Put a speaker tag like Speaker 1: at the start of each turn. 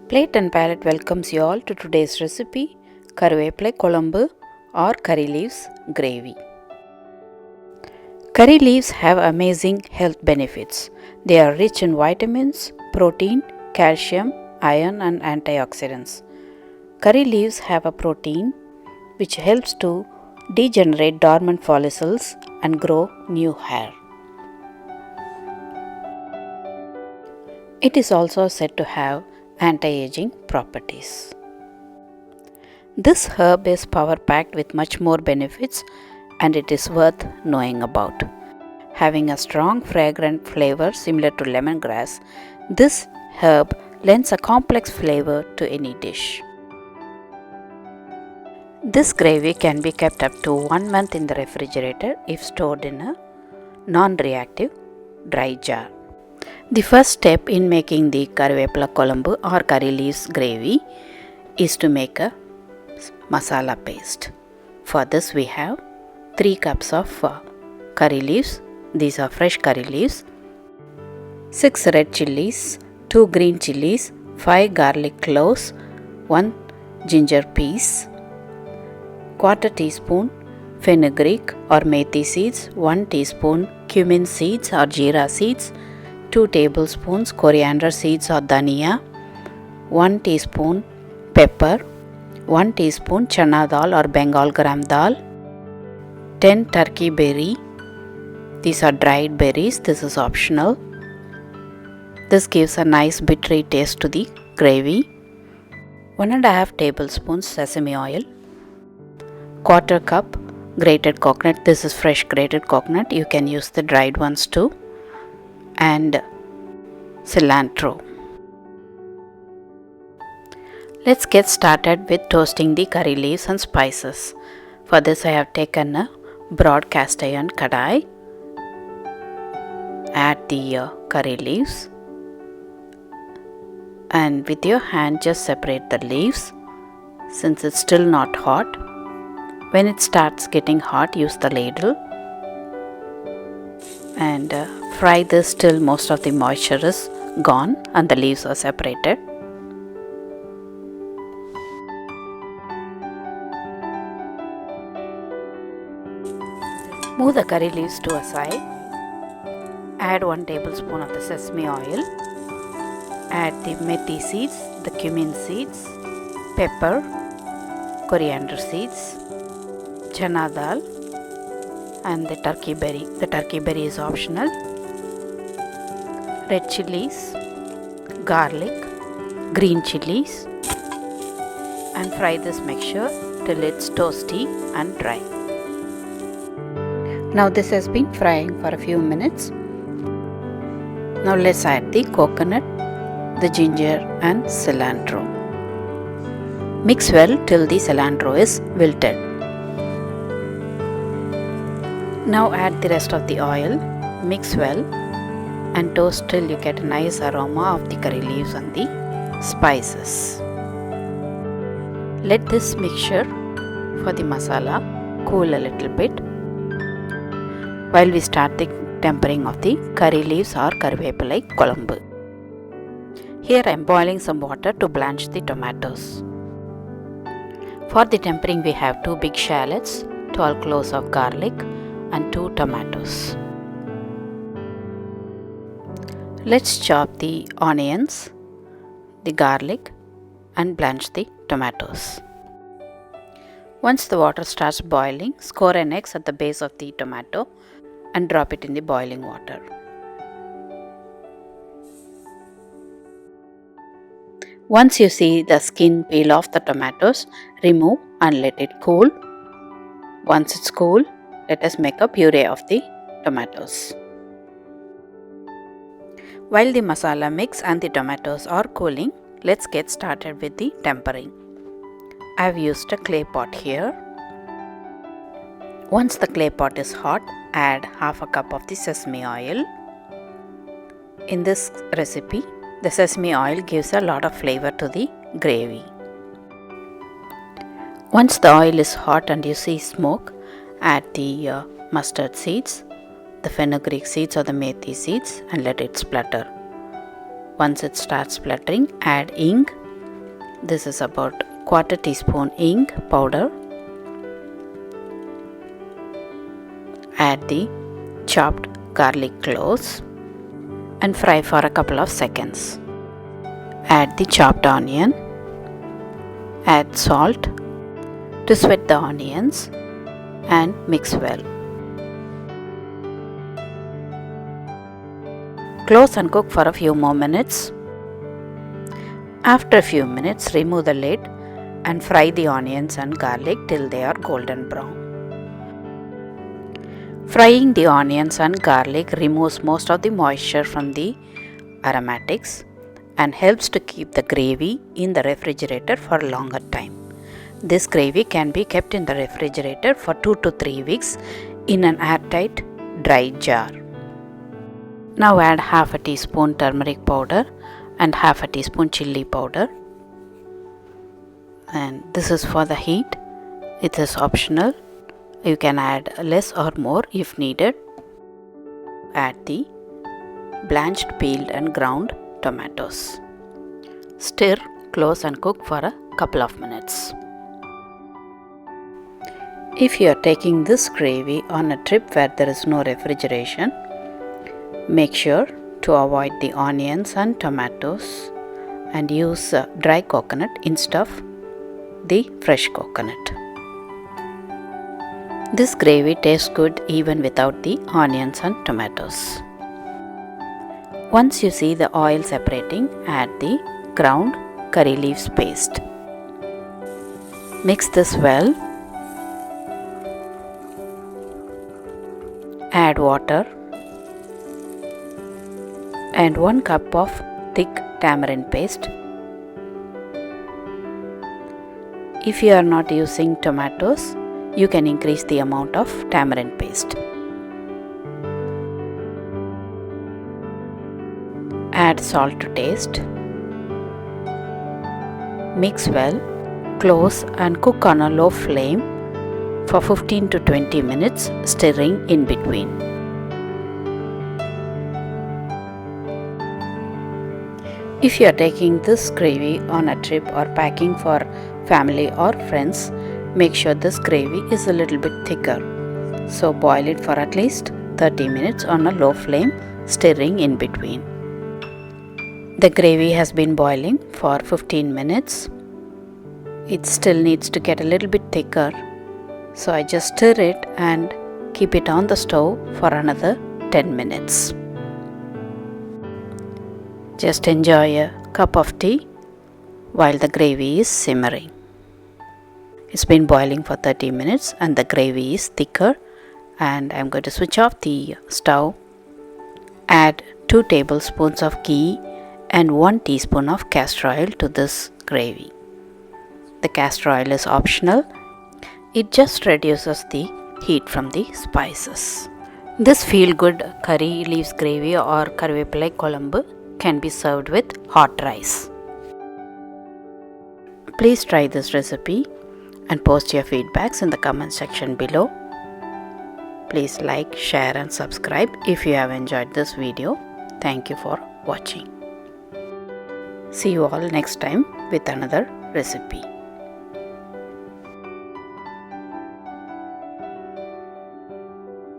Speaker 1: Plate and Palette welcomes you all to today's recipe, Karuvepillai kuzhambu or curry leaves gravy. Curry leaves have amazing health benefits. They are rich in vitamins, protein, calcium, iron and antioxidants. Curry leaves have a protein which helps to degenerate dormant follicles and grow new hair. It is also said to have anti-aging properties. This herb is power-packed with much more benefits and it is worth knowing about. Having a strong fragrant flavor similar to lemongrass, this herb lends a complex flavor to any dish. This gravy can be kept up to 1 month in the refrigerator if stored in a non-reactive dry jar. The first step in making the Karuvepillai kuzhambu or curry leaves gravy is to make a masala paste. For this we have 3 cups of curry leaves. These are fresh curry leaves, 6 red chilies, 2 green chilies, 5 garlic cloves, 1 ginger piece, quarter teaspoon fenugreek or methi seeds, 1 teaspoon cumin seeds or jeera seeds, 2 tablespoons coriander seeds or dhania, 1 teaspoon pepper, 1 teaspoon chana dal or Bengal gram dal, 10 turkey berry. These are dried berries. This is optional. This gives a nice bittery taste to the gravy. 1.5 tablespoons sesame oil, quarter cup grated coconut. This is fresh grated coconut. You can use the dried ones too. And cilantro. Let's get started with toasting the curry leaves and spices. For this I have taken a broad cast iron kadai. Add the curry leaves and with your hand just separate the leaves since it's still not hot. When it starts getting hot, use the ladle and fry this till most of the moisture is gone and the leaves are separated. Move the curry leaves to a side. Add 1 tablespoon of the sesame oil. Add the methi seeds, the cumin seeds, pepper, coriander seeds, chana dal and the turkey berry. The turkey berry is optional. Red chilies, garlic, green chilies and fry this mixture till it's toasty and dry. Now this has been frying for a few minutes. Now let's add the coconut, the ginger and cilantro. Mix well till the cilantro is wilted. Now add the rest of the oil, mix well and toast till you get a nice aroma of the curry leaves and the spices. Let this mixture for the masala cool a little bit while we start the tempering of the curry leaves or Karuvepillai kuzhambu. Here I am boiling some water to blanch the tomatoes. For the tempering we have 2 big shallots, 12 cloves of garlic and 2 tomatoes. Let's chop the onions, the garlic and blanch the tomatoes. Once the water starts boiling, score an egg at the base of the tomato and drop it in the boiling water. Once you see the skin peel off the tomatoes, remove and let it cool. Once it's cool, let us make a puree of the tomatoes. While the masala mix and the tomatoes are cooling, let's get started with the tempering. I have used a clay pot here. Once the clay pot is hot, add half a cup of the sesame oil. In this recipe, the sesame oil gives a lot of flavor to the gravy. Once the oil is hot and you see smoke, add the mustard seeds, the fenugreek seeds or the methi seeds and let it splutter. Once it starts spluttering, add ing This is about quarter teaspoon ing powder. Add the chopped garlic cloves and fry for a couple of seconds. Add the chopped onion. Add salt to sweat the onions and mix well. Close and cook for a few more minutes. After a few minutes, remove the lid and fry the onions and garlic till they are golden brown. Frying the onions and garlic removes most of the moisture from the aromatics and helps to keep the gravy in the refrigerator for a longer time. This gravy can be kept in the refrigerator for 2 to 3 weeks in an airtight dry jar. Now add half a teaspoon turmeric powder and half a teaspoon chili powder. And this is for the heat. It is optional. You can add less or more if needed. Add the blanched, peeled and ground tomatoes. Stir, close and cook for a couple of minutes. If you are taking this gravy on a trip where there is no refrigeration, make sure to avoid the onions and tomatoes and use dry coconut instead of the fresh coconut. This gravy tastes good even without the onions and tomatoes. Once you see the oil separating, add the ground curry leaves paste. Mix this well. Add water and 1 cup of thick tamarind paste. If you are not using tomatoes, you can increase the amount of tamarind paste. Add salt to taste. Mix well, close and cook on a low flame for 15 to 20 minutes, stirring in between. If you are taking this gravy on a trip or packing for family or friends, make sure this gravy is a little bit thicker. So boil it for at least 30 minutes on a low flame, stirring in between. The gravy has been boiling for 15 minutes. It still needs to get a little bit thicker. So I just stir it and keep it on the stove for another 10 minutes. Just enjoy a cup of tea while the gravy is simmering. It's been boiling for 30 minutes and the gravy is thicker, and I'm going to switch off the stove. Add 2 tablespoons of ghee and 1 teaspoon of castor oil to this gravy. The castor oil is optional. It just reduces the heat from the spices. This feel-good curry leaves gravy or Karuvepillai kolambu can be served with hot rice. Please try this recipe and post your feedbacks in the comment section below. Please like, share and subscribe if you have enjoyed this video. Thank you for watching. See you all next time with another recipe.